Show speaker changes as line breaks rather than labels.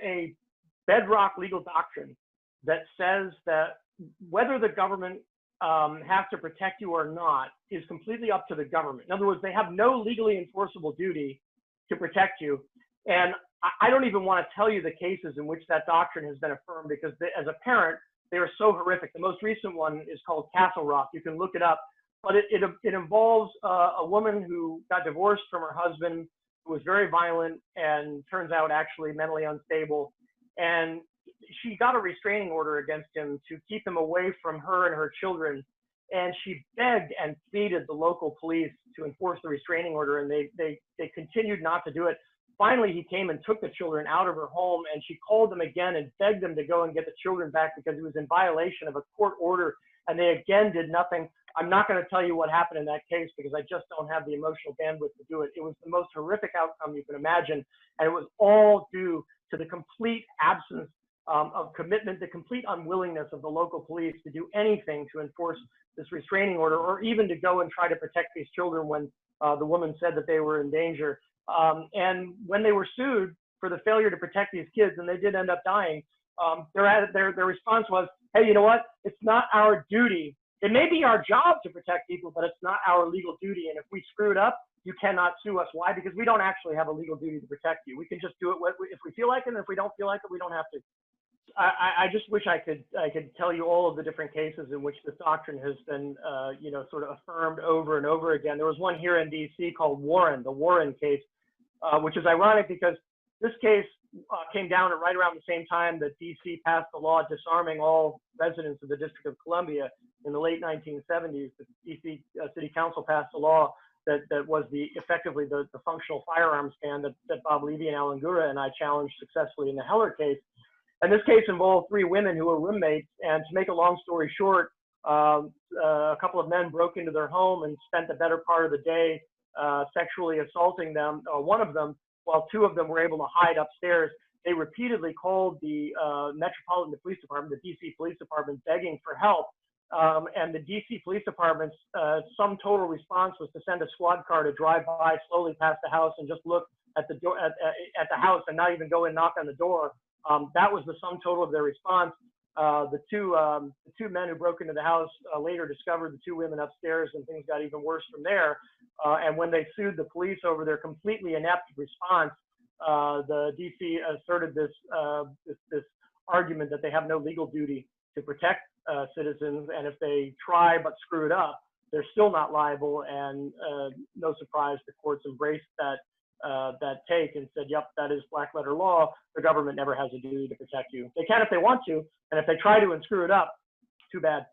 a bedrock legal doctrine that says that whether the government has to protect you or not is completely up to the government. In other words, they have no legally enforceable duty to protect you. And I don't even want to tell you the cases in which that doctrine has been affirmed, because as a parent, they are so horrific. The most recent one is called Castle Rock. You can look it up, but it involves a woman who got divorced from her husband, who was very violent and turns out actually mentally unstable. And she got a restraining order against him to keep him away from her and her children. And she begged and pleaded the local police to enforce the restraining order, and they continued not to do it. Finally, he came and took the children out of her home, and she called them again and begged them to go and get the children back because he was in violation of a court order, and they again did nothing. I'm not going to tell you what happened in that case because I just don't have the emotional bandwidth to do it. It was the most horrific outcome you can imagine, and it was all due to the complete absence of commitment, the complete unwillingness of the local police to do anything to enforce this restraining order, or even to go and try to protect these children when the woman said that they were in danger. And when they were sued for the failure to protect these kids, and they did end up dying, their response was, hey, you know what? It's not our duty. It may be our job to protect people, but it's not our legal duty. And if we screw it up, you cannot sue us. Why? Because we don't actually have a legal duty to protect you. We can just do it if we feel like it, and if we don't feel like it, we don't have to. I just wish I could tell you all of the different cases in which this doctrine has been, sort of affirmed over and over again. There was one here in D.C. called Warren, the Warren case, which is ironic because this case came down at right around the same time that D.C. passed the law disarming all residents of the District of Columbia in the late 1970s. The D.C. City Council passed a law that was effectively the functional firearms ban that Bob Levy and Alan Gura and I challenged successfully in the Heller case. And this case involved 3 women who were roommates. And to make a long story short, a couple of men broke into their home and spent the better part of the day sexually assaulting them, one of them, while 2 of them were able to hide upstairs. They repeatedly called the Metropolitan Police Department, the DC Police Department, begging for help. And the DC Police Department's sum total response was to send a squad car to drive by slowly past the house and just look at the door at the house and not even go and knock on the door. That was the sum total of their response. The two men who broke into the house later discovered the 2 women upstairs, and things got even worse from there. And when they sued the police over their completely inept response, the DC asserted this argument that they have no legal duty to protect citizens, and if they try but screw it up, they're still not liable. And no surprise, the courts embraced that take and said, yep, that is black letter law. The government never has a duty to protect you. They can if they want to, and if they try to and screw it up, too bad.